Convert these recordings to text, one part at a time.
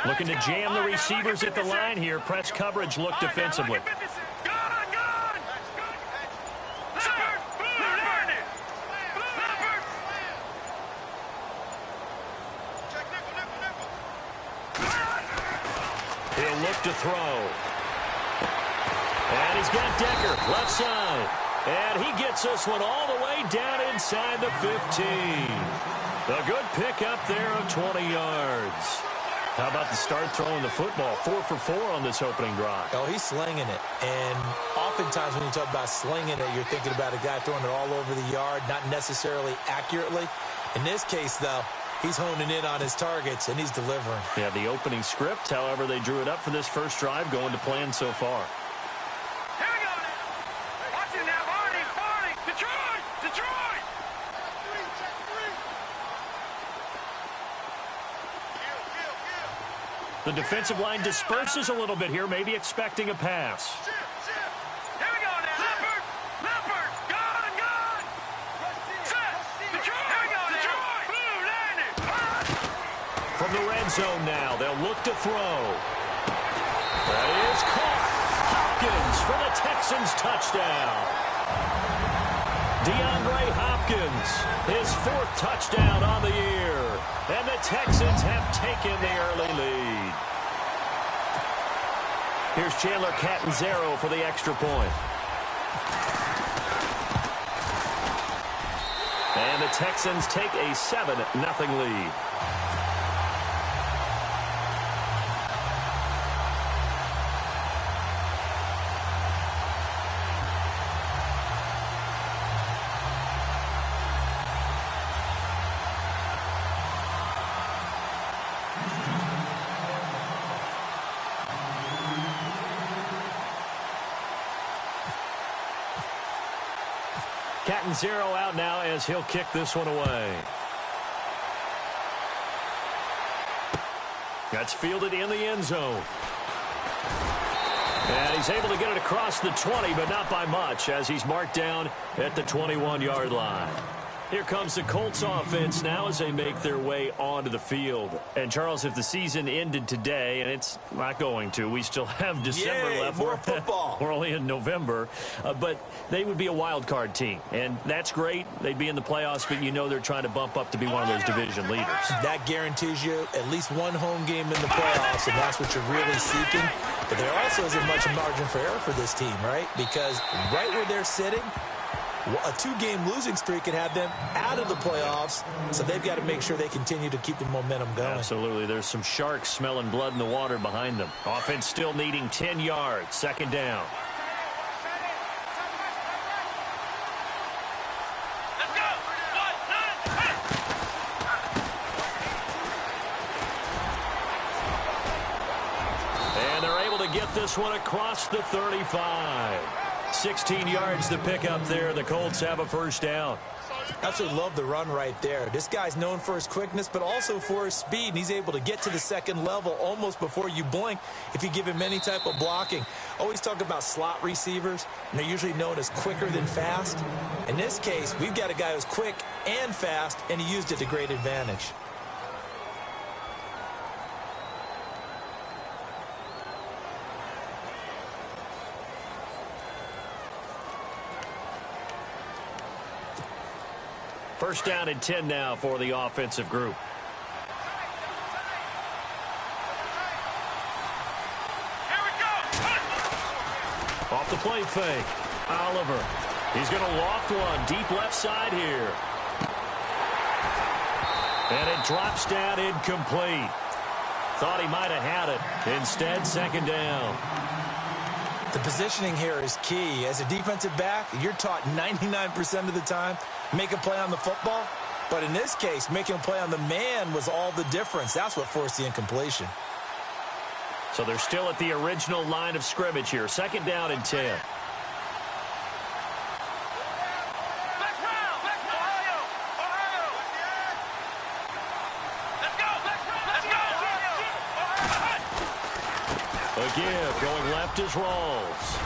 Looking to jam the receivers at the line here. Press coverage look defensively. He'll look to throw. And he's got Decker, left side. And he gets this one all the way down inside the 15. A good pick up there of 20 yards. How about the start throwing the football? 4 for 4 on this opening drive. Oh, he's slinging it. And oftentimes when you talk about slinging it, you're thinking about a guy throwing it all over the yard, not necessarily accurately. In this case, though, he's honing in on his targets, and he's delivering. Yeah, the opening script, however, they drew it up for this first drive, going to plan so far. Here we go now. Watch it now, Barney. Detroit. The defensive line disperses a little bit here, maybe expecting a pass. Here we go now. Leopard. Gone. Set. Detroit. Here we go now. Detroit. Blue landing. From the red zone now, they'll look to throw. That is caught. Hopkins for the Texans touchdown. DeAndre Hopkins, his 4th touchdown on the year. And the Texans have taken the early lead. Here's Chandler Catanzaro for the extra point. And the Texans take a 7-0 lead. Catanzaro out now as he'll kick this one away. That's fielded in the end zone. And he's able to get it across the 20, but not by much, as he's marked down at the 21-yard line. Here comes the Colts offense now as they make their way onto the field. And, Charles, if the season ended today, and it's not going to, we still have December left. More football. We're only in November. But they would be a wild card team. And that's great. They'd be in the playoffs, but you know they're trying to bump up to be one of those division leaders. That guarantees you at least one home game in the playoffs, and that's what you're really seeking. But there also isn't much margin for error for this team, right? Because right where they're sitting, a 2-game losing streak could have them out of the playoffs, so they've got to make sure they continue to keep the momentum going. Absolutely. There's some sharks smelling blood in the water behind them. Offense still needing 10 yards. Second down. Let's go. And they're able to get this one across the 35. 16 yards to pick up there. The Colts have a first down. Absolutely love the run right there. This guy's known for his quickness, but also for his speed. And he's able to get to the second level almost before you blink if you give him any type of blocking. Always talk about slot receivers, and they're usually known as quicker than fast. In this case, we've got a guy who's quick and fast, and he used it to great advantage. First down and 10 now for the offensive group. Here we go. Off the play fake. Oliver. He's going to loft one deep left side here. And it drops down incomplete. Thought he might have had it. Instead, second down. The positioning here is key. As a defensive back, you're taught 99% of the time, make a play on the football. But in this case, making a play on the man was all the difference. That's what forced the incompletion. So they're still at the original line of scrimmage here. Second down and 10. Again, going left is Rawls.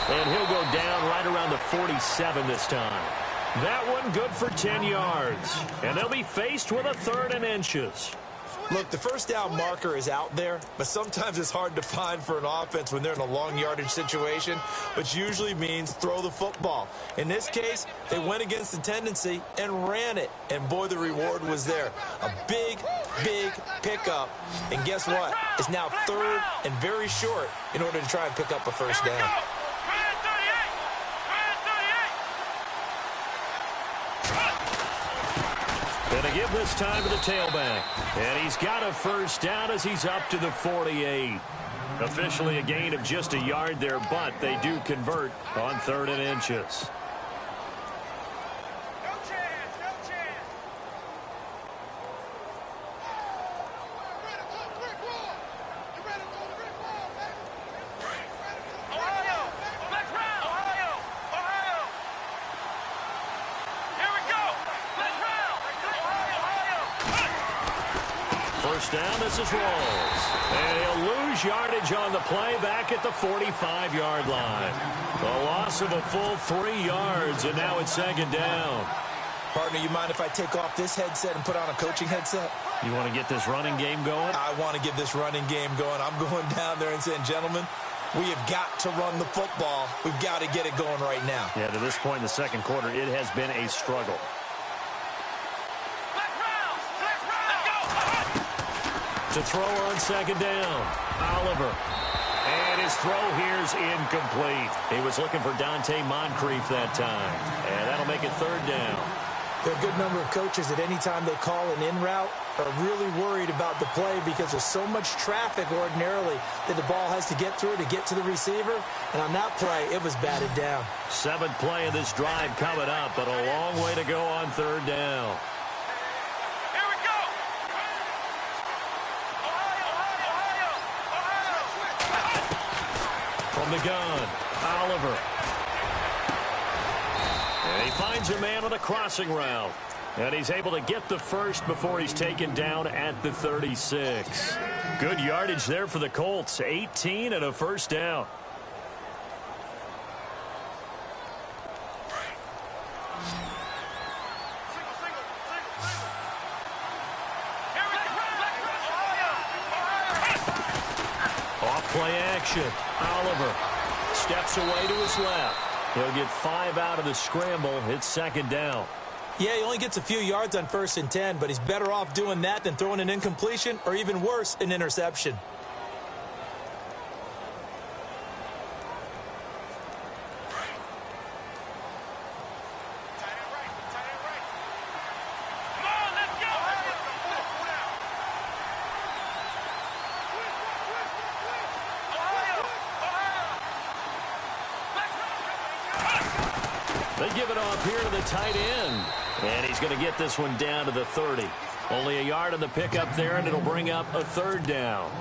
And he'll go down right around the 47 this time. That one good for 10 yards. And they'll be faced with a 3rd and inches. Look, the first down marker is out there, but sometimes it's hard to find for an offense when they're in a long yardage situation, which usually means throw the football. In this case, they went against the tendency and ran it, and boy, the reward was there. A big, big pickup, and guess what? It's now third and very short in order to try and pick up a first down. Gonna give this time to the tailback. And he's got a first down as he's up to the 48. Officially a gain of just a yard there, but they do convert on 3rd and inches. Down, this is Rolls. And he'll lose yardage on the play back at the 45-yard line. A loss of a full 3 yards, and now it's 2nd down. Partner, you mind if I take off this headset and put on a coaching headset? You want to get this running game going? I want to get this running game going. I'm going down there and saying, gentlemen, we have got to run the football. We've got to get it going right now. Yeah, to this point in the second quarter, it has been a struggle. To throw on 2nd down, Oliver. And his throw here's incomplete. He was looking for Dante Moncrief that time. And that'll make it 3rd down. There are a good number of coaches that any time they call an in route are really worried about the play because there's so much traffic ordinarily that the ball has to get through to get to the receiver. And on that play, it was batted down. 7th play of this drive coming up, but a long way to go on 3rd down. From the gun, Oliver. And he finds a man on a crossing route. And he's able to get the first before he's taken down at the 36. Good yardage there for the Colts. 18 and a first down. Play action. Oliver steps away to his left. He'll get 5 out of the scramble. It's 2nd down. Yeah, he only gets a few yards on 1st and 10, but he's better off doing that than throwing an incompletion or even worse, an interception. They give it off here to the tight end. And he's going to get this one down to the 30. Only a yard on the pickup there, and it'll bring up a 3rd down.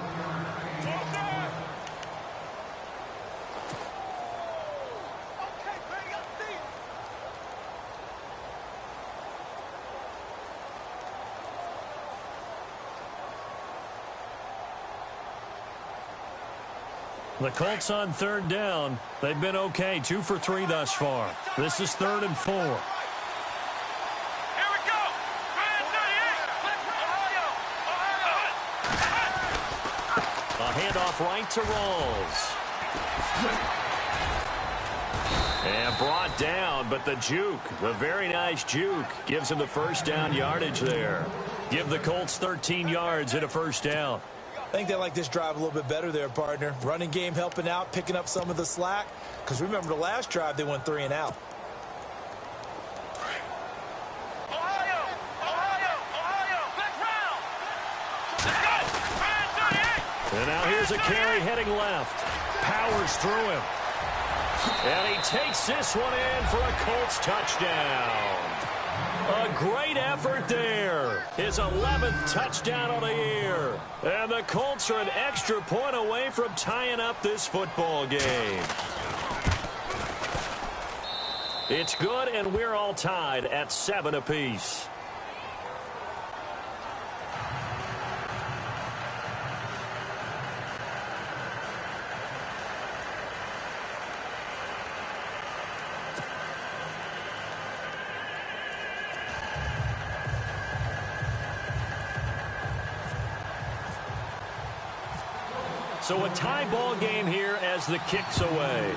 The Colts on 3rd down. They've been okay, 2 for 3 thus far. This is 3rd and 4. Here we go. A handoff right to Rolls. And brought down, but the juke, the very nice juke, gives him the first down yardage there. Give the Colts 13 yards and a first down. I think they like this drive a little bit better there, partner. Running game helping out, picking up some of the slack. Because remember the last drive, they went 3 and out. And now here's a carry heading left. Powers through him. And he takes this one in for a Colts touchdown. A great effort there. His 11th touchdown of the year. And the Colts are an extra point away from tying up this football game. It's good, and we're all tied at 7 apiece. So a tie ball game here as the kick's away.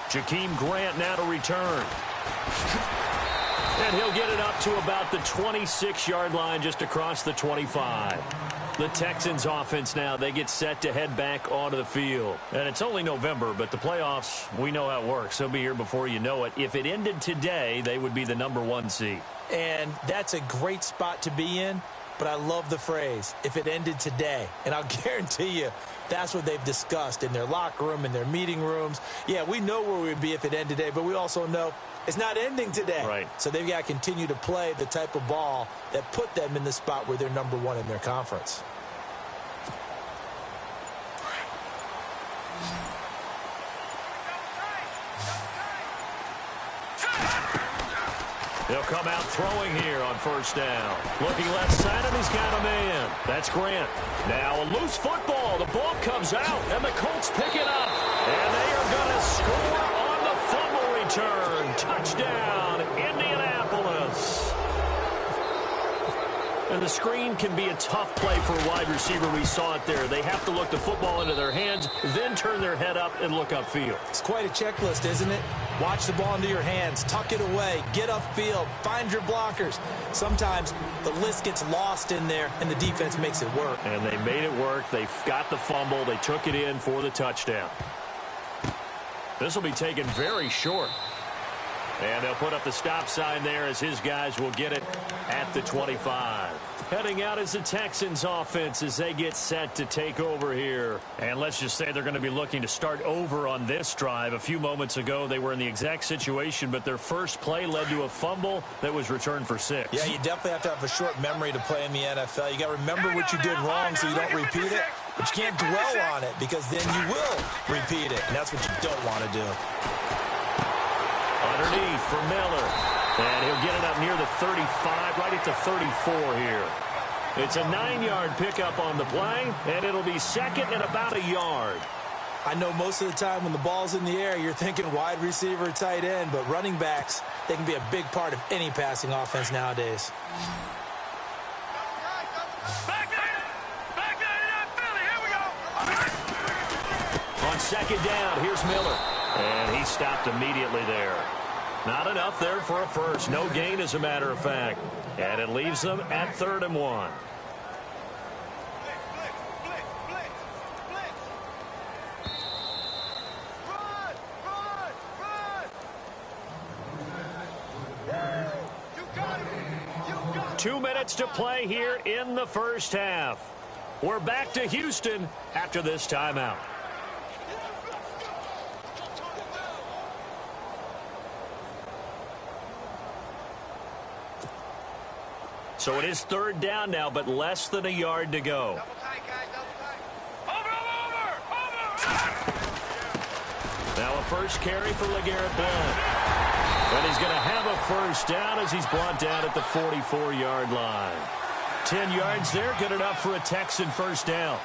Jakeem Grant now to return. And he'll get it up to about the 26-yard line, just across the 25. The Texans offense now, they get set to head back onto the field. And it's only November, but the playoffs, we know how it works. They'll be here before you know it. If it ended today, they would be the #1 seed. And that's a great spot to be in, but I love the phrase, if it ended today. And I'll guarantee you, that's what they've discussed in their locker room, in their meeting rooms. Yeah, we know where we'd be if it ended today, but we also know it's not ending today. Right. So they've got to continue to play the type of ball that put them in the spot where they're #1 in their conference. He'll come out throwing here on first down. Looking left side, and he's got a man. That's Grant. Now a loose football. The ball comes out, and the Colts pick it up. And they are going to score on the fumble return. Touchdown, Indianapolis. And the screen can be a tough play for a wide receiver. We saw it there. They have to look the football into their hands, then turn their head up and look upfield. It's quite a checklist, isn't it? Watch the ball into your hands, tuck it away, get upfield, find your blockers. Sometimes the list gets lost in there, and the defense makes it work. And they made it work. They got the fumble. They took it in for the touchdown. This will be taken very short. And they'll put up the stop sign there as his guys will get it at the 25. Heading out is the Texans offense as they get set to take over here. And let's just say they're going to be looking to start over on this drive. A few moments ago, they were in the exact situation, but their first play led to a fumble that was returned for 6. Yeah, you definitely have to have a short memory to play in the NFL. You got to remember what you did wrong so you don't repeat it. But you can't dwell on it because then you will repeat it. And that's what you don't want to do. Underneath for Miller. And he'll get it up near the 35, right at the 34 here. It's a 9-yard pickup on the play, and it'll be second and about a yard. I know most of the time when the ball's in the air, you're thinking wide receiver, tight end, but running backs, they can be a big part of any passing offense nowadays. On second down, here's Miller. And he stopped immediately there. Not enough there for a first. No gain, as a matter of fact. And it leaves them at 3rd and 1. Run. 2 minutes to play here in the first half. We're back to Houston after this timeout. So it is 3rd down now, but less than a yard to go. Double tight, guys, double tight. Over. Now a first carry for LeGarrette Blount. And he's going to have a first down as he's brought down at the 44-yard line. 10 yards there, good enough for a Texan first down.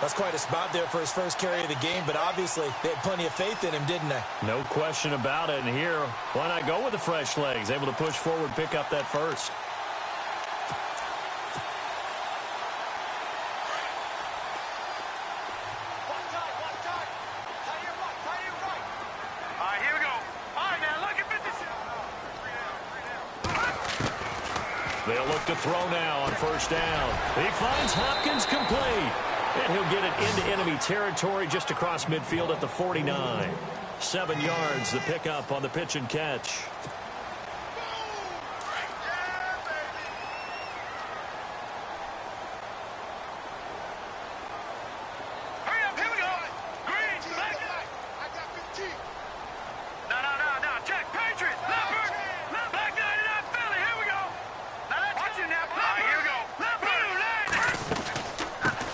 That's quite a spot there for his first carry of the game, but obviously they had plenty of faith in him, didn't they? No question about it. And here, why not go with the fresh legs? Able to push forward, pick up that first. They'll look to throw now on first down. He finds Hopkins complete. And he'll get it into enemy territory just across midfield at the 49. 7 yards, the pickup on the pitch and catch.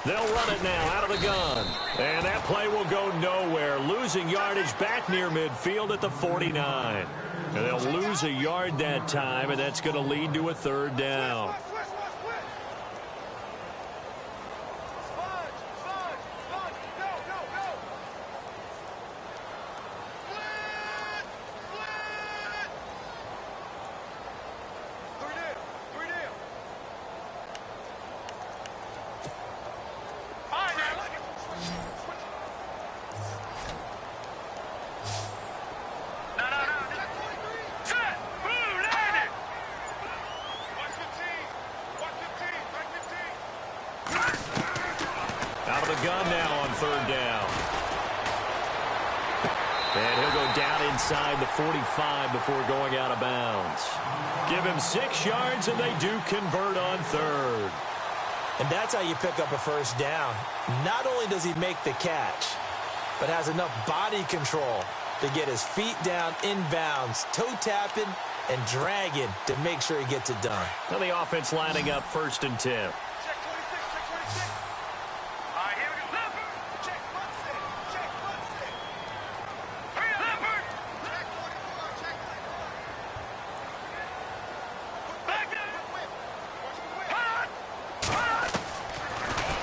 They'll run it now out of the gun. And that play will go nowhere. Losing yardage back near midfield at the 49. And they'll lose a yard that time, and that's going to lead to a 3rd down. third down. And he'll go down inside the 45 before going out of bounds. Give him 6 yards, and they do convert on third. And that's how you pick up a first down. Not only does he make the catch, but has enough body control to get his feet down inbounds, toe tapping and dragging to make sure he gets it done. Now the offense lining up 1st and 10. Check 26, check 26. All right, here we go. Leopard. Check 1-6. Check 1-6. Hurry up, Leopard. Check 44. Check 44. Back down.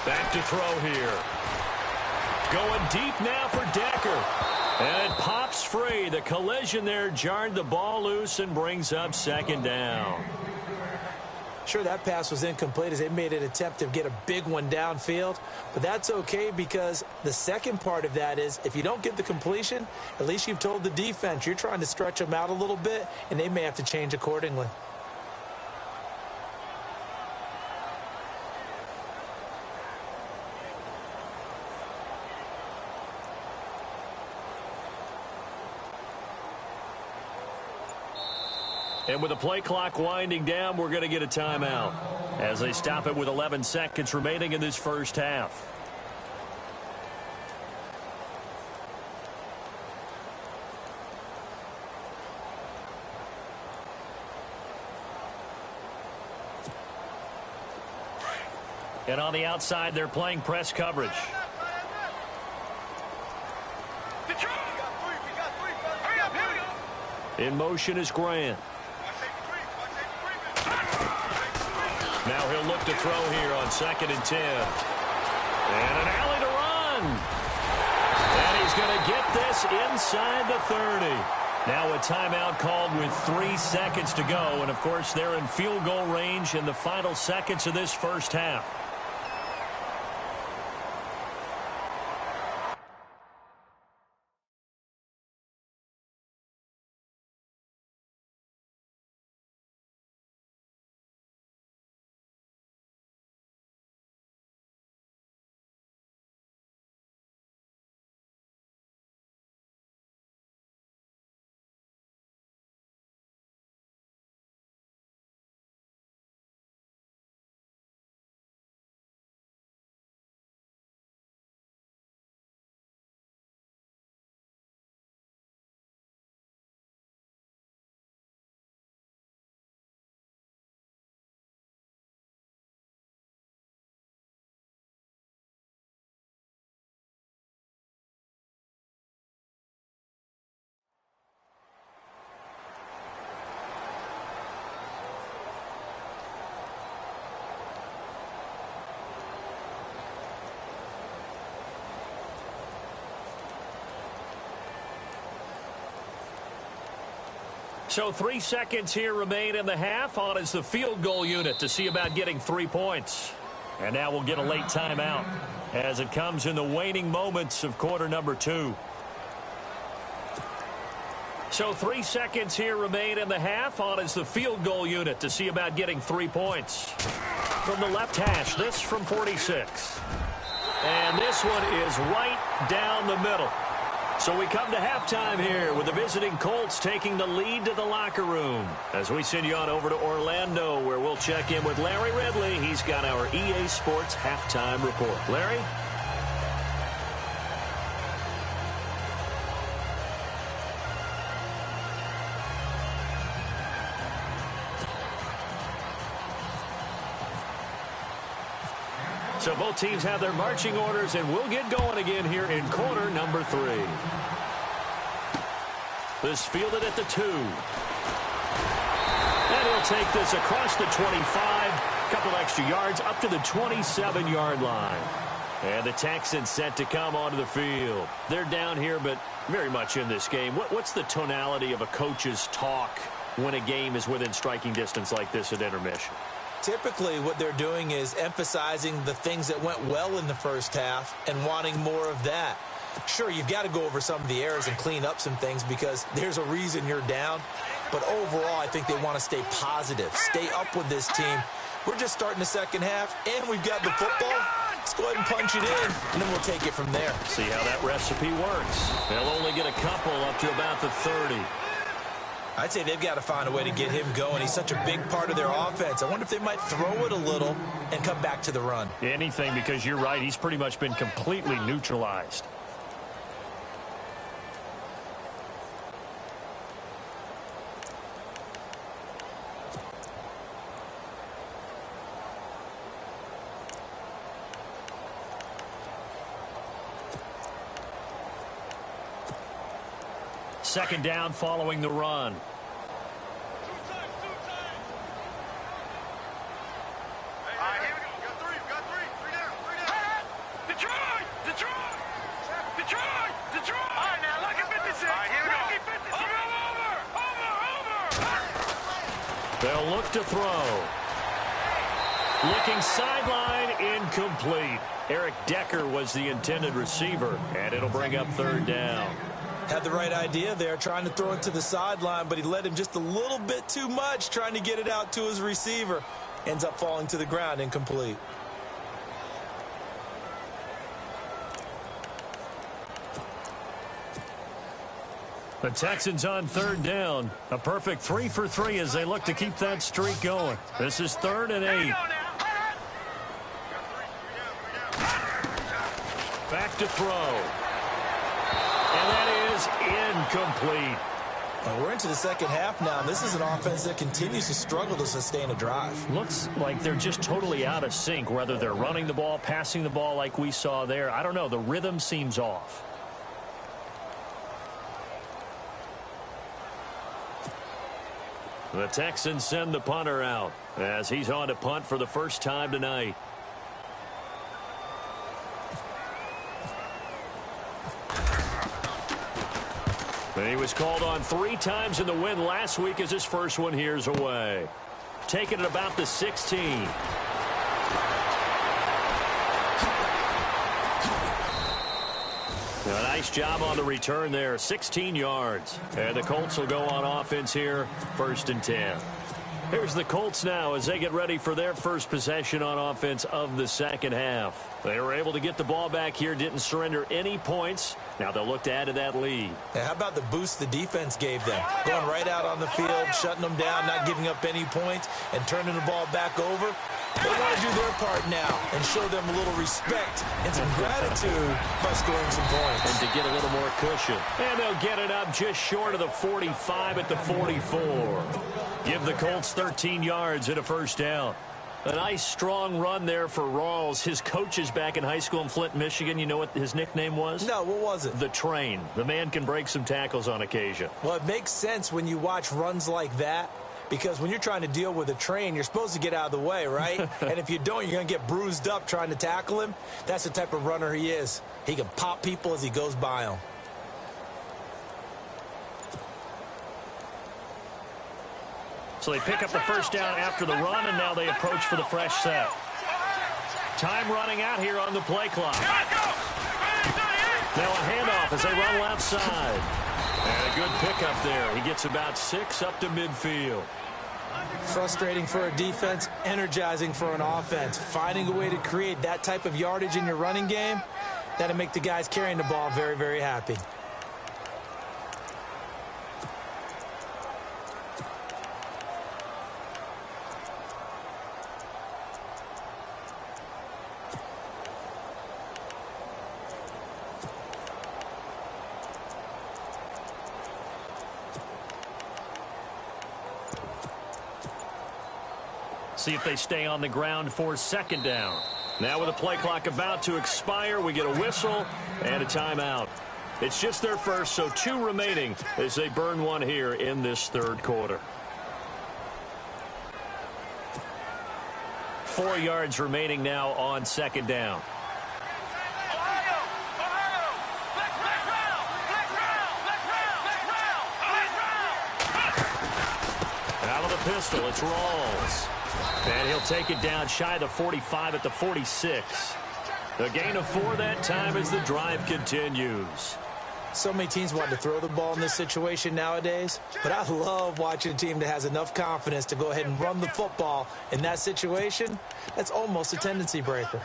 Back to throw here. Going deep now for Decker. And it pops free. The collision there jarred the ball loose and brings up 2nd down. Sure, that pass was incomplete as they made an attempt to get a big one downfield. But that's okay because the second part of that is if you don't get the completion, at least you've told the defense you're trying to stretch them out a little bit, and they may have to change accordingly. And with the play clock winding down, we're going to get a timeout as they stop it with 11 seconds remaining in this first half. And on the outside, they're playing press coverage. In motion is Grant. Now he'll look to throw here on 2nd and 10. And an alley to run. And he's going to get this inside the 30. Now a timeout called with 3 seconds to go. And, of course, they're in field goal range in the final seconds of this first half. So 3 seconds here remain in the half. On is the field goal unit to see about getting 3 points. And now we'll get a late timeout as it comes in the waning moments of quarter number 2. So 3 seconds here remain in the half. On is the field goal unit to see about getting 3 points. From the left hash, this from 46. And this one is right down the middle. So we come to halftime here with the visiting Colts taking the lead to the locker room. As we send you on over to Orlando, where we'll check in with Larry Ridley. He's got our EA Sports halftime report. Larry? So both teams have their marching orders, and we'll get going again here in quarter number 3. This fielded at the 2. And he'll take this across the 25. Couple extra yards up to the 27-yard line. And the Texans set to come onto the field. They're down here, but very much in this game. What's the tonality of a coach's talk when a game is within striking distance like this at intermission? Typically, what they're doing is emphasizing the things that went well in the first half and wanting more of that. Sure, you've got to go over some of the errors and clean up some things because there's a reason you're down. But overall, I think they want to stay positive, stay up with this team. We're just starting the second half, and we've got the football. Let's go ahead and punch it in, and then we'll take it from there. See how that recipe works. They'll only get a couple up to about the 30. I'd say they've got to find a way to get him going. He's such a big part of their offense. I wonder if they might throw it a little and come back to the run. Anything, because you're right. He's pretty much been completely neutralized. Second down following the run. They'll look to throw. Looking sideline, incomplete. Eric Decker was the intended receiver, and it'll bring up third down. Had the right idea there, trying to throw it to the sideline, but he led him just a little bit too much, trying to get it out to his receiver. Ends up falling to the ground, incomplete. The Texans on third down. A perfect 3 for 3 as they look to keep that streak going. This is 3rd and 8. Back to throw. And that is incomplete. Well, we're into the second half now. This is an offense that continues to struggle to sustain a drive. Looks like they're just totally out of sync, whether they're running the ball, passing the ball like we saw there. I don't know. The rhythm seems off. The Texans send the punter out as he's on to punt for the first time tonight. And he was called on 3 times in the win last week as his first one here's away. Taking it about the 16. A nice job on the return there. 16 yards. And the Colts will go on offense here. 1st and 10. Here's the Colts now as they get ready for their first possession on offense of the second half. They were able to get the ball back here, didn't surrender any points. Now they'll look to add to that lead. Now, how about the boost the defense gave them? Going right out on the field, shutting them down, not giving up any points, and turning the ball back over. They want to do their part now and show them a little respect and some gratitude by scoring some points. And to get a little more cushion. And they'll get it up just short of the 45 at the 44. Give the Colts 13 yards and a first down. A nice, strong run there for Rawls. His coach is back in high school in Flint, Michigan. You know what his nickname was? No, what was it? The Train. The man can break some tackles on occasion. Well, it makes sense when you watch runs like that, because when you're trying to deal with a train, you're supposed to get out of the way, right? And if you don't, you're going to get bruised up trying to tackle him. That's the type of runner he is. He can pop people as he goes by them. So they pick up the first down after the run, and now they approach for the fresh set. Time running out here on the play clock. Now a handoff as they run left side. And a good pickup there. He gets about 6 up to midfield. Frustrating for a defense, energizing for an offense. Finding a way to create that type of yardage in your running game, that'll make the guys carrying the ball very, very happy. See if they stay on the ground for second down. Now with the play clock about to expire, we get a whistle and a timeout. It's just their first, so 2 remaining as they burn one here in this third quarter. 4 yards remaining now on second down. Out of the pistol, it's Rawls. And he'll take it down shy of the 45 at the 46. A gain of 4 that time as the drive continues. So many teams want to throw the ball in this situation nowadays, but I love watching a team that has enough confidence to go ahead and run the football in that situation. That's almost a tendency breaker.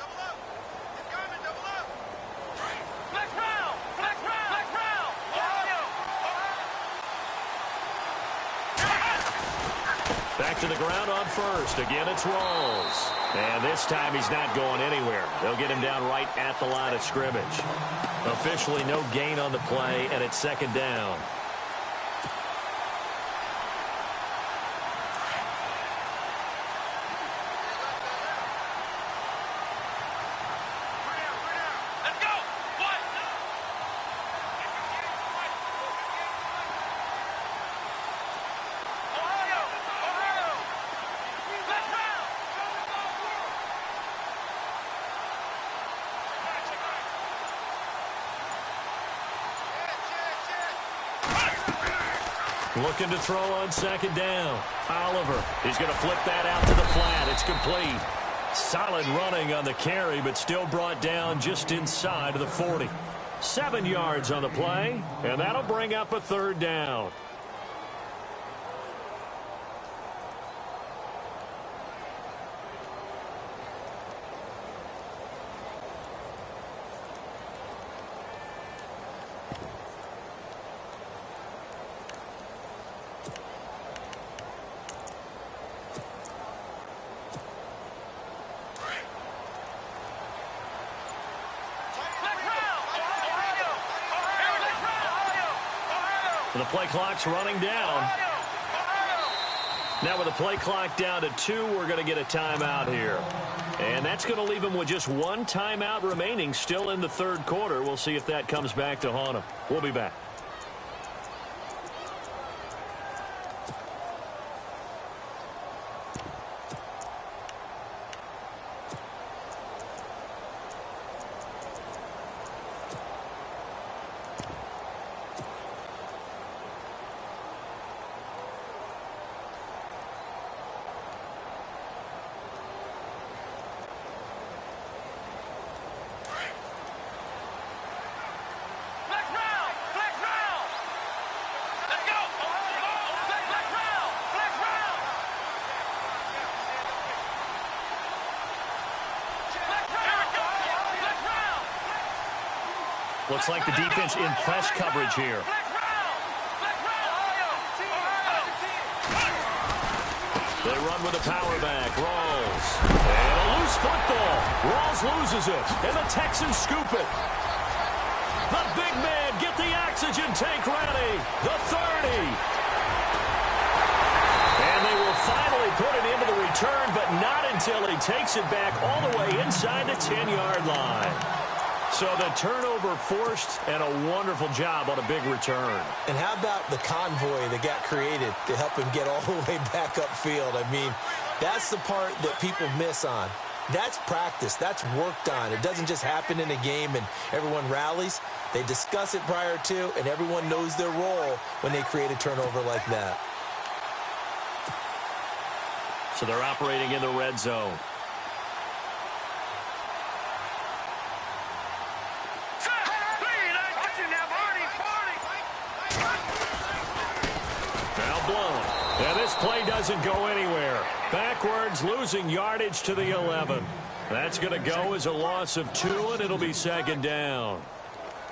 Back to the ground on first. Again, it's Rawls. And this time he's not going anywhere. They'll get him down right at the line of scrimmage. Officially no gain on the play, and it's second down. Looking to throw on second down. Oliver, he's going to flip that out to the flat. It's complete. Solid running on the carry, but still brought down just inside of the 40. 7 yards on the play, and that'll bring up a third down. The play clock's running down. Now with the play clock down to 2, we're going to get a timeout here. And that's going to leave him with just 1 timeout remaining still in the third quarter. We'll see if that comes back to haunt him. We'll be back. Looks like the defense in press coverage here. They run with a power back. Rawls. And a loose football. Rawls loses it. And the Texans scoop it. The big man, get the oxygen tank ready. The 30. And they will finally put it into the return, but not until he takes it back all the way inside the 10-yard line. So the turnover forced, and a wonderful job on a big return. And how about the convoy that got created to help him get all the way back upfield? I mean, that's the part that people miss on. That's practice. That's worked on. It doesn't just happen in a game and everyone rallies. They discuss it prior to, and everyone knows their role when they create a turnover like that. So they're operating in the red zone. And this play doesn't go anywhere. Backwards, losing yardage to the 11. That's going to go as a loss of 2, and it'll be second down.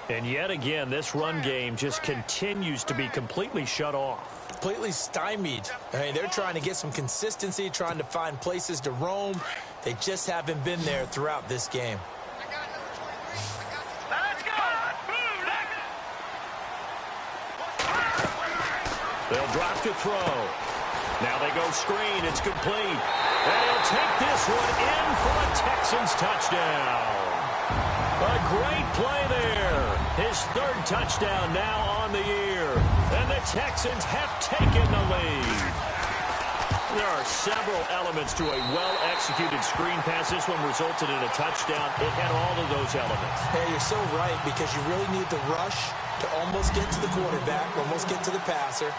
And yet again, this run game just continues to be completely shut off. Completely stymied. I mean, they're trying to get some consistency, trying to find places to roam. They just haven't been there throughout this game. They'll drop to throw. Now they go screen. It's complete. And he'll take this one in for a Texans touchdown. A great play there. His 3rd touchdown now on the year. And the Texans have taken the lead. There are several elements to a well-executed screen pass. This one resulted in a touchdown. It had all of those elements. Hey, you're so right, because you really need the rush to almost get to the quarterback, almost get to the passer.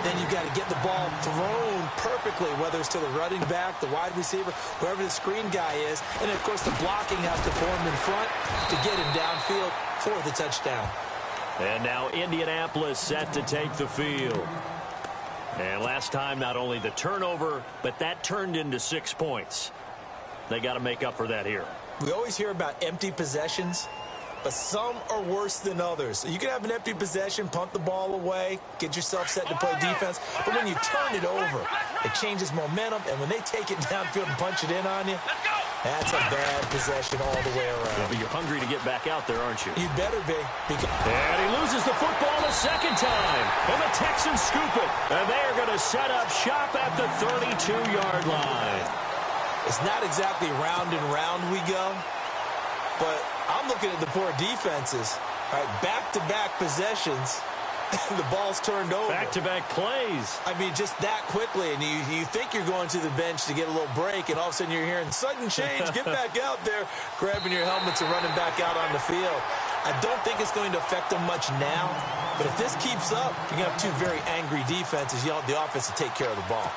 Then you've got to get the ball thrown perfectly, whether it's to the running back, the wide receiver, whoever the screen guy is. And, of course, the blocking has to form in front to get him downfield for the touchdown. And now Indianapolis set to take the field. And last time, not only the turnover, but that turned into 6 points. They got to make up for that here. We always hear about empty possessions. but some are worse than others. You can have an empty possession, punt the ball away, get yourself set to play defense, but when you turn it over, it changes momentum, and when they take it downfield and punch it in on you, that's a bad possession all the way around. Yeah, but you're hungry to get back out there, aren't you? You better be. And he loses the football a second time. And the Texans scoop it. And they're going to set up shop at the 32-yard line. It's not exactly round and round we go, but I'm looking at the poor defenses. All right, back-to-back possessions. The ball's turned over. Back-to-back plays. I mean, just that quickly, and you think you're going to the bench to get a little break, and all of a sudden you're hearing sudden change, get back out there, grabbing your helmets and running back out on the field. I don't think it's going to affect them much now, but if this keeps up, you're going to have two very angry defenses. You want the offense to take care of the ball.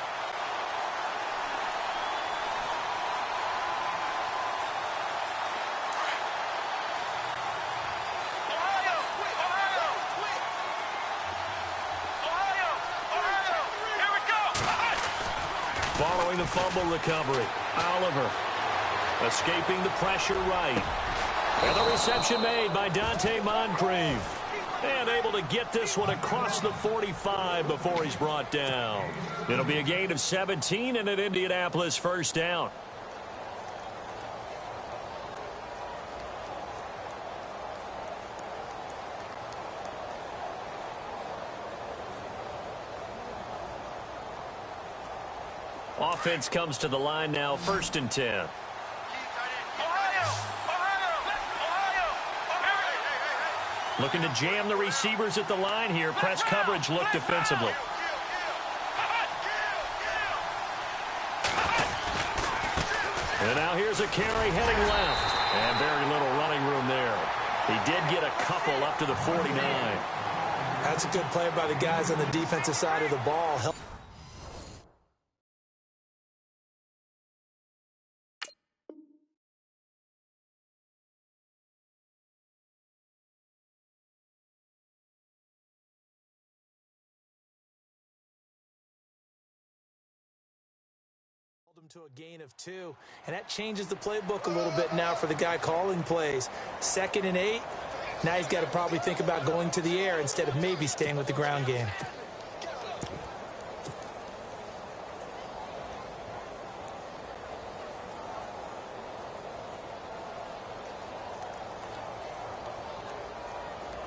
Following the fumble recovery, Oliver escaping the pressure right. And the reception made by Dante Moncrief. And able to get this one across the 45 before he's brought down. It'll be a gain of 17 and an Indianapolis first down. Offense comes to the line now, 1st and 10. Looking to jam the receivers at the line here. Press coverage look defensively. And now here's a carry heading left. And very little running room there. He did get a couple up to the 49. That's a good play by the guys on the defensive side of the ball. To a gain of 2, and that changes the playbook a little bit now for the guy calling plays. 2nd and 8. Now he's got to probably think about going to the air instead of maybe staying with the ground game.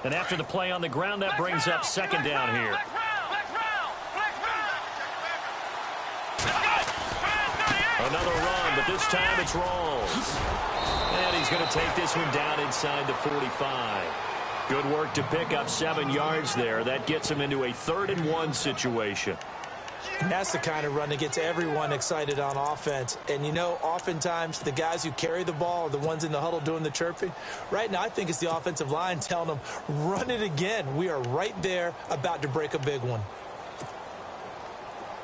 And after the play on the ground, that brings up 2nd down here. Another run, but this time it's Rawls. And he's going to take this one down inside the 45. Good work to pick up 7 yards there. That gets him into a 3rd and 1 situation. And that's the kind of run that gets everyone excited on offense. And, you know, oftentimes the guys who carry the ball are the ones in the huddle doing the chirping. Right now, I think it's the offensive line telling them, run it again. We are right there about to break a big one.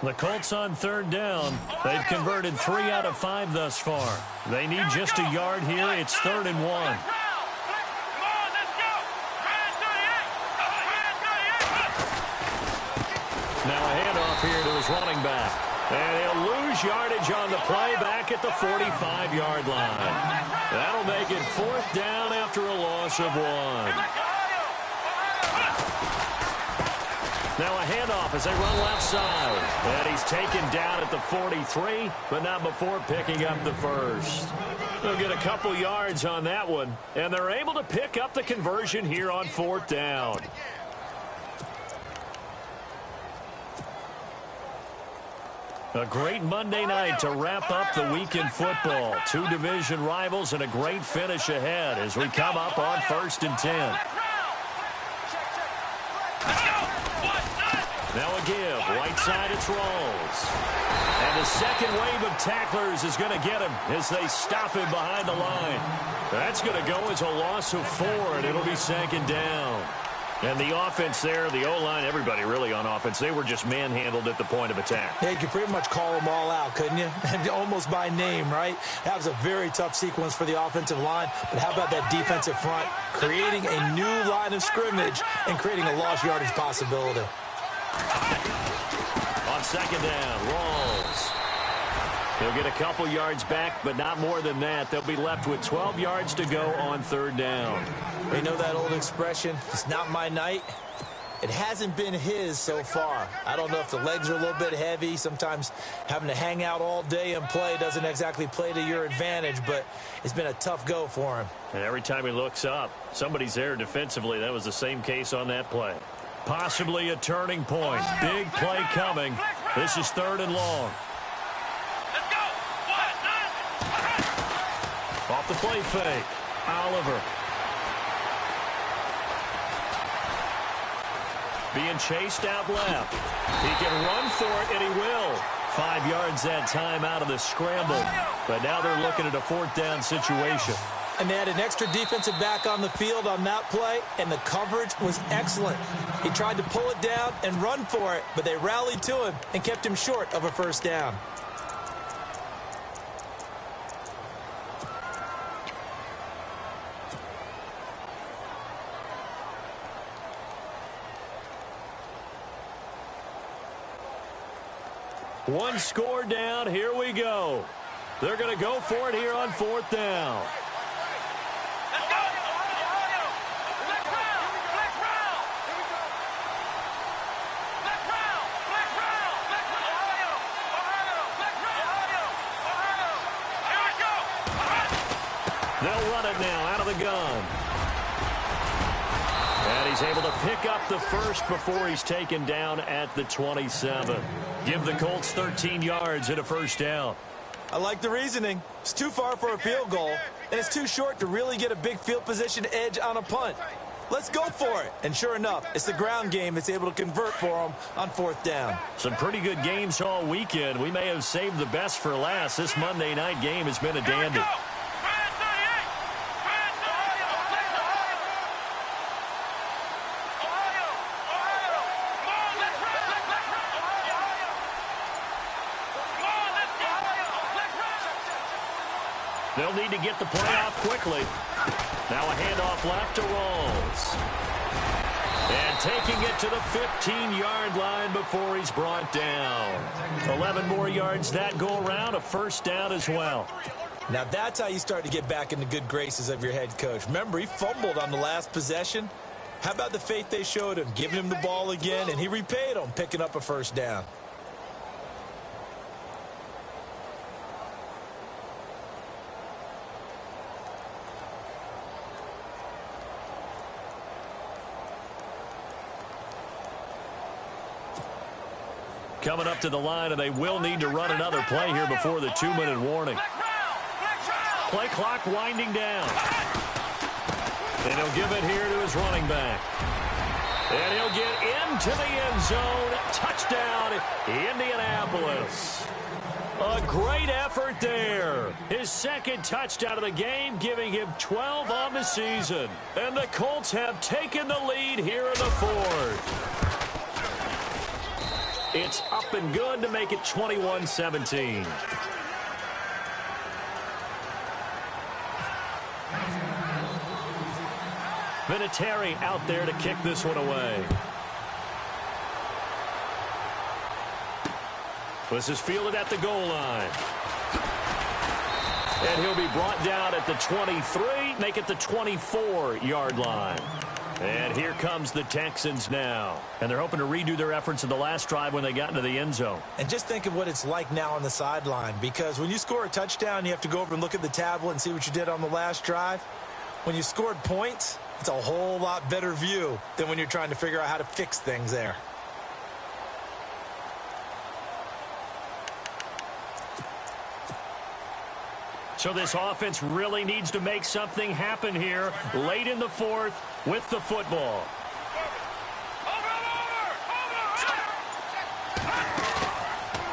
The Colts on 3rd down. They've converted 3 out of 5 thus far. They need just a yard here. It's 3rd and 1. Now a handoff here to his running back. And he'll lose yardage on the play back at the 45-yard line. That'll make it 4th down after a loss of 1. Now a handoff as they run left side. And he's taken down at the 43, but not before picking up the first. They'll get a couple yards on that one, and they're able to pick up the conversion here on 4th down. A great Monday night to wrap up the week in football. 2 division rivals and a great finish ahead as we come up on 1st and 10. Now a give. Right side, it's Rawls. And the second wave of tacklers is going to get him as they stop him behind the line. That's going to go as a loss of 4, and it'll be 2nd down. And the offense there, the O-line, everybody really on offense, they were just manhandled at the point of attack. Yeah, you could pretty much call them all out, couldn't you? Almost by name, right? That was a very tough sequence for the offensive line. But how about that defensive front creating a new line of scrimmage and creating a lost yardage possibility? On 2nd down, Rawls. He'll get a couple yards back, but not more than that. They'll be left with 12 yards to go on third down. You know that old expression, it's not my night? It hasn't been his so far. I don't know if the legs are a little bit heavy. Sometimes having to hang out all day and play doesn't exactly play to your advantage, but it's been a tough go for him. And every time he looks up, somebody's there defensively. That was the same case on that play. Possibly a turning point. Big play coming. This is third and long. Let's go. Off the play fake. Oliver. Being chased out left. He can run for it, and he will. 5 yards that time out of the scramble. But now they're looking at a fourth down situation. And they had an extra defensive back on the field on that play, and the coverage was excellent. He tried to pull it down and run for it, but they rallied to him and kept him short of a first down. One score down. Here we go. They're going to go for it here on fourth down. Let's go. Ohio. Black round. Black round. Black round. Black round. Black round. Ohio. Ohio. Black round. Ohio. Here we go. They'll run it now out of the gun. And he's able to pick up the first before he's taken down at the 27. Give the Colts 13 yards and a first down. I like the reasoning. It's too far for a field goal, and it's too short to really get a big field position edge on a punt. Let's go for it. And sure enough, it's the ground game that's able to convert for them on fourth down. Some pretty good games all weekend. We may have saved the best for last. This Monday night game has been a dandy. They'll need to get the play off quickly. Now a handoff left to Rawls. And taking it to the 15-yard line before he's brought down. 11 more yards that go around, a first down as well. Now that's how you start to get back in the good graces of your head coach. Remember, he fumbled on the last possession. How about the faith they showed him, giving him the ball again, and he repaid them, picking up a first down. Coming up to the line, and they will need to run another play here before the 2-minute warning. Play clock winding down. And he'll give it here to his running back. And he'll get into the end zone. Touchdown, Indianapolis. A great effort there. His second touchdown of the game, giving him 12 on the season. And the Colts have taken the lead here in the fourth. It's up and good to make it 21-17. Vinatieri out there to kick this one away. This is fielded at the goal line. And he'll be brought down at the 23, make it the 24-yard line. And here comes the Texans now. And they're hoping to redo their efforts in the last drive when they got into the end zone. And just think of what it's like now on the sideline, because when you score a touchdown, you have to go over and look at the tablet and see what you did on the last drive. When you scored points, it's a whole lot better view than when you're trying to figure out how to fix things there. So this offense really needs to make something happen here late in the fourth with the football.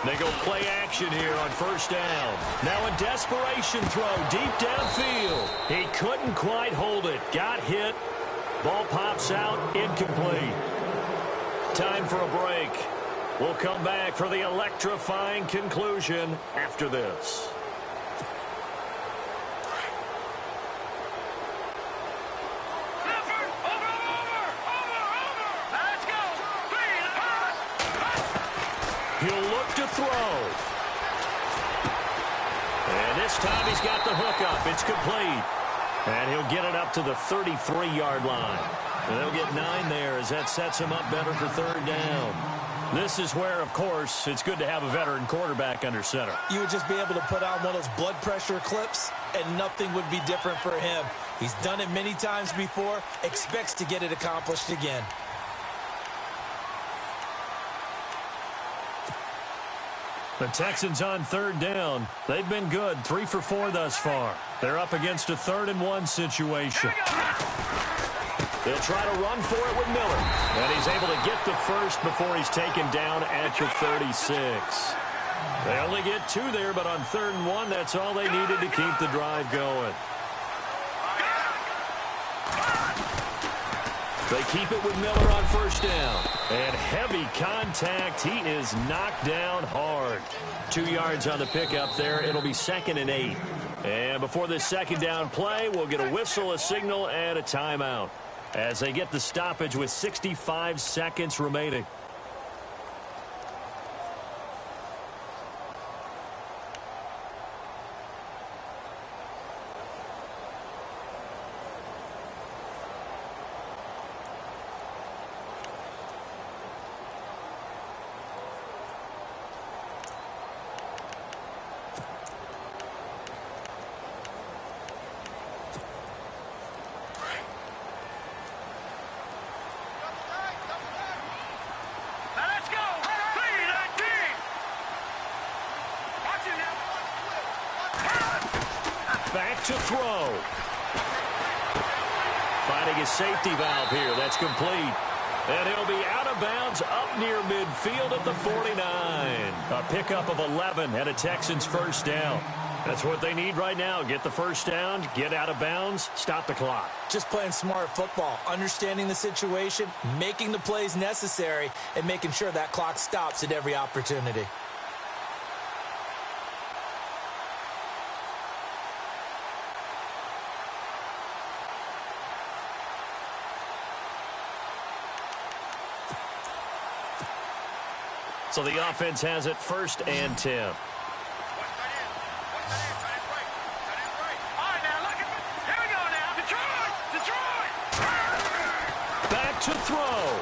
They go play action here on first down. Now a desperation throw deep downfield. He couldn't quite hold it. Got hit. Ball pops out. Incomplete. Time for a break. We'll come back for the electrifying conclusion after this. He'll look to throw. This time he's got the hook up. It's complete. And he'll get it up to the 33-yard line. And they'll get 9 there as that sets him up better for third down. This is where, of course, it's good to have a veteran quarterback under center. You would just be able to put on one of those blood pressure clips, and nothing would be different for him. He's done it many times before, expects to get it accomplished again. The Texans on third down. They've been good, 3 for 4 thus far. They're up against a 3rd-and-1 situation. They'll try to run for it with Miller. And he's able to get the first before he's taken down at the 36. They only get 2 there, but on 3rd and 1, that's all they needed to keep the drive going. They keep it with Miller on first down. And heavy contact. He is knocked down hard. 2 yards on the pickup there. It'll be 2nd and 8. And before this second down play, we'll get a whistle, a signal, and a timeout as they get the stoppage with 65 seconds remaining. Back to throw. Finding his safety valve here. That's complete. And he'll be out of bounds up near midfield at the 49. A pickup of 11 and a Texans first down. That's what they need right now. Get the first down, get out of bounds, stop the clock. Just playing smart football, understanding the situation, making the plays necessary, and making sure that clock stops at every opportunity. So the offense has it 1st and 10. Back to throw.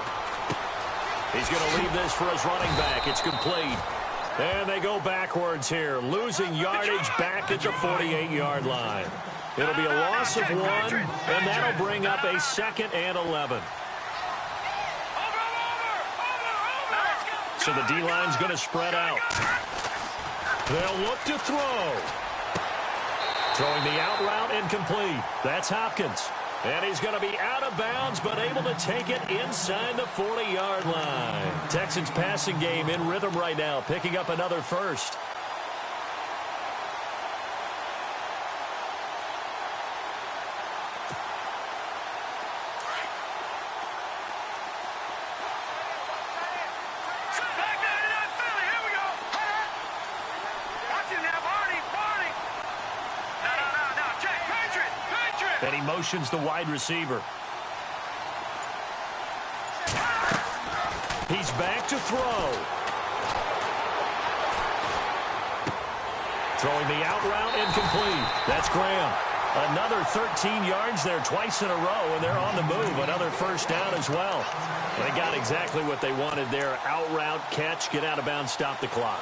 He's going to leave this for his running back. It's complete. And they go backwards here, losing yardage back at the 48-yard line. It'll be a loss of 1, and that'll bring up a 2nd and 11. So the D-line's going to spread out. They'll look to throw. Throwing the out route incomplete. That's Hopkins. And he's going to be out of bounds, but able to take it inside the 40-yard line. Texans passing game in rhythm right now, picking up another first. And he motions the wide receiver. He's back to throw. Throwing the out route incomplete. That's Graham. Another 13 yards there twice in a row, and they're on the move. Another first down as well. They got exactly what they wanted there. Out route, catch, get out of bounds, stop the clock.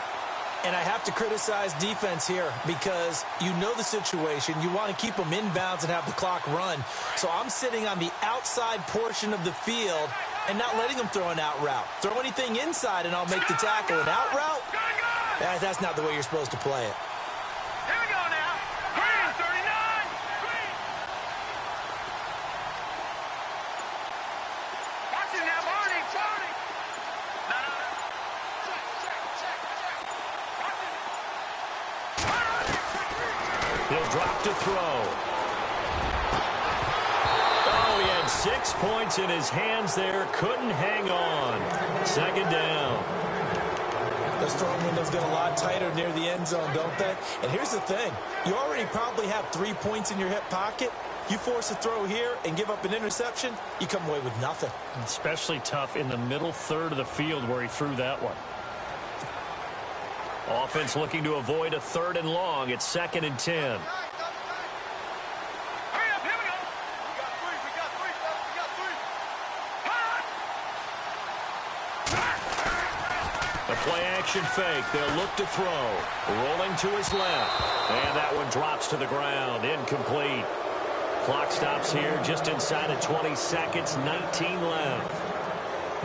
And I have to criticize defense here because you know the situation. You want to keep them inbounds and have the clock run. So I'm sitting on the outside portion of the field and not letting them throw an out route. Throw anything inside and I'll make the tackle. An out route? That's not the way you're supposed to play it. Here we go now. Green, 39. Green. Watch it now, Barney. Barney. No. Check. He'll drop to throw. Oh, he had 6 points in his hands there. Couldn't hang on. 2nd down. Those throwing windows get a lot tighter near the end zone, don't they? And here's the thing. You already probably have 3 points in your hip pocket. You force a throw here and give up an interception, you come away with nothing. Especially tough in the middle third of the field where he threw that one. Offense looking to avoid a 3rd and long. It's 2nd and 10. Hurry up, here we go. We got three, we got three. The play action fake. They'll look to throw. Rolling to his left. And that one drops to the ground. Incomplete. Clock stops here just inside of 20 seconds. 19 left.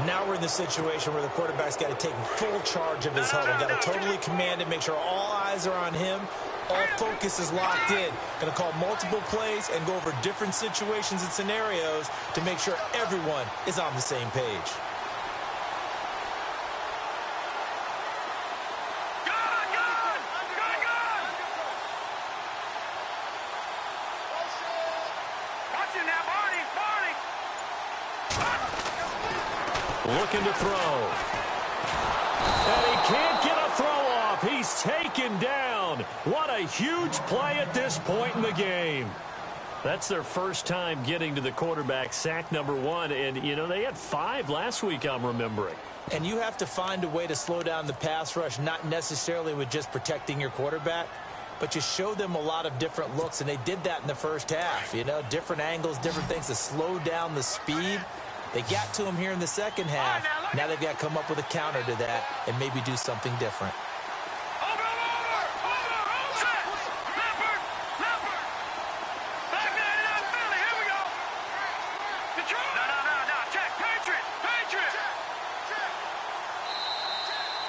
Now we're in the situation where the quarterback's got to take full charge of his huddle. Got to totally command it, make sure all eyes are on him. All focus is locked in. Going to call multiple plays and go over different situations and scenarios to make sure everyone is on the same page. Looking to throw. And he can't get a throw off. He's taken down. What a huge play at this point in the game. That's their first time getting to the quarterback, sack number 1. And, you know, they had 5 last week, I'm remembering. And you have to find a way to slow down the pass rush, not necessarily with just protecting your quarterback, but you show them a lot of different looks, and they did that in the first half. You know, different angles, different things to slow down the speed. They got to him here in the second half. Now they've got to come up with a counter to that and maybe do something different.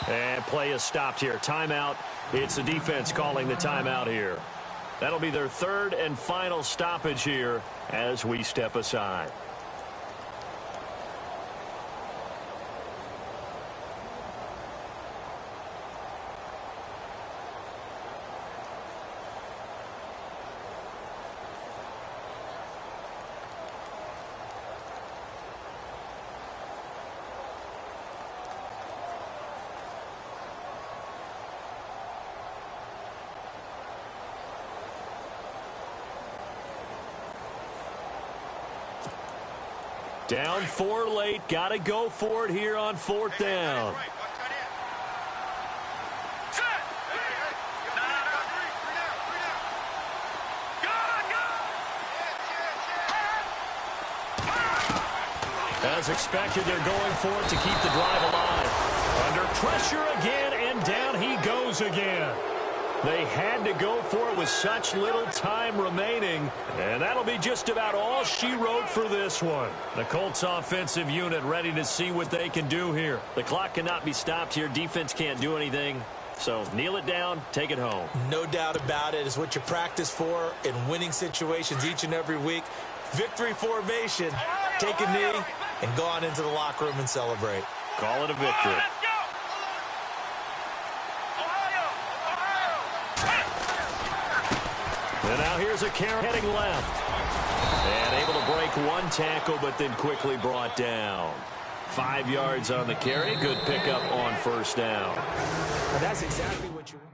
And play is stopped here. Timeout. It's the defense calling the timeout here. That'll be their 3rd and final stoppage here as we step aside. Down 4 late. Got to go for it here on 4th down. As expected, they're going for it to keep the drive alive. Under pressure again, and down he goes again. They had to go for it with such little time remaining, and that'll be just about all she wrote for this one. The Colts offensive unit ready to see what they can do here. The clock cannot be stopped here. Defense can't do anything. So kneel it down, take it home. No doubt about it. It's what you practice for in winning situations each and every week. Victory formation. Take a knee and go on into the locker room and celebrate. Call it a victory. And now here's a carry heading left. And able to break 1 tackle, but then quickly brought down. 5 yards on the carry. Good pickup on 1st down. Well, that's exactly what you want.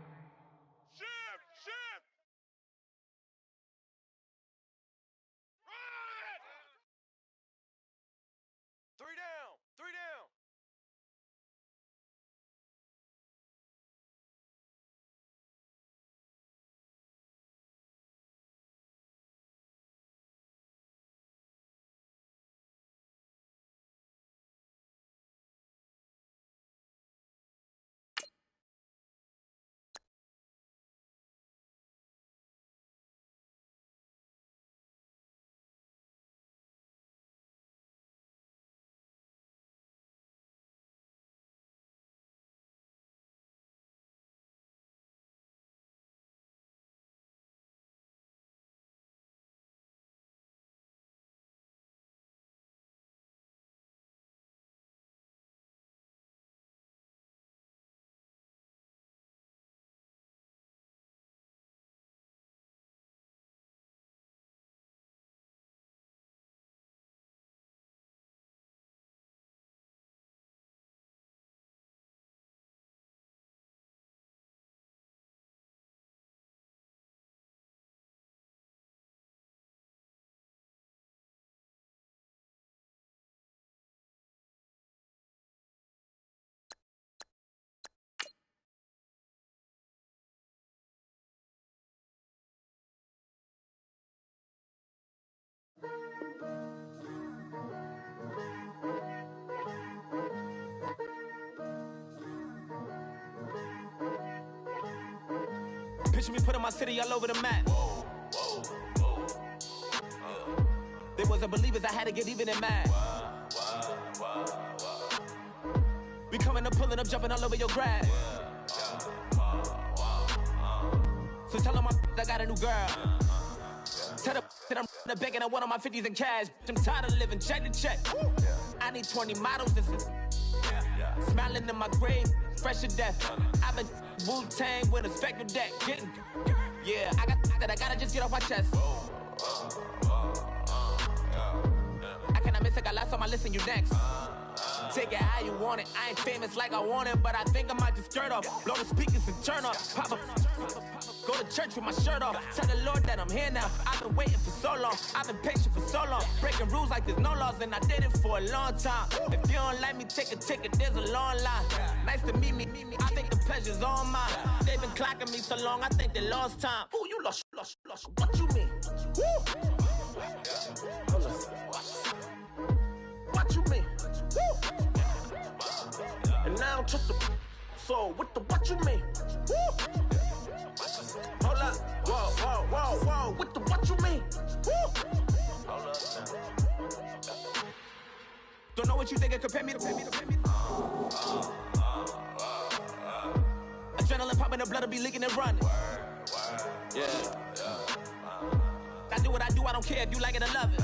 Picture me putting my city all over the map. They wasn't believers, I had to get even and mad. We coming up, pulling up, jumping all over your grass. So tell them I got a new girl. Tell them that I'm the bank and I want on my 50s in cash. I'm tired of living check to check. I need 20 models, this is smiling in my grave, fresh to death. I've been Wu-Tang with a spectral deck. Yeah, I gotta just get off my chest. I cannot miss it, got lots on my list and you next. Take it how you want it. I ain't famous like I want it, but I think I might just skirt off. Blow the speakers and turn off. Pop up. Go to church with my shirt off. Tell the Lord that I'm here now. I've been waiting for so long. I've been patient for so long. Breaking rules like there's no laws, and I did it for a long time. If you don't like me, take a ticket. There's a long line. Nice to meet me. I think the pleasure's all mine. They've been clocking me so long, I think they lost time. Ooh, you lost. What you mean? Woo. What you mean? Woo. And now I don't trust the so what you mean? Woo. Hold up, whoa, what you mean? Woo. Don't know what you think, compare me to adrenaline popping, the blood will be leaking and running. Yeah. I do what I do, I don't care if you like it or love it.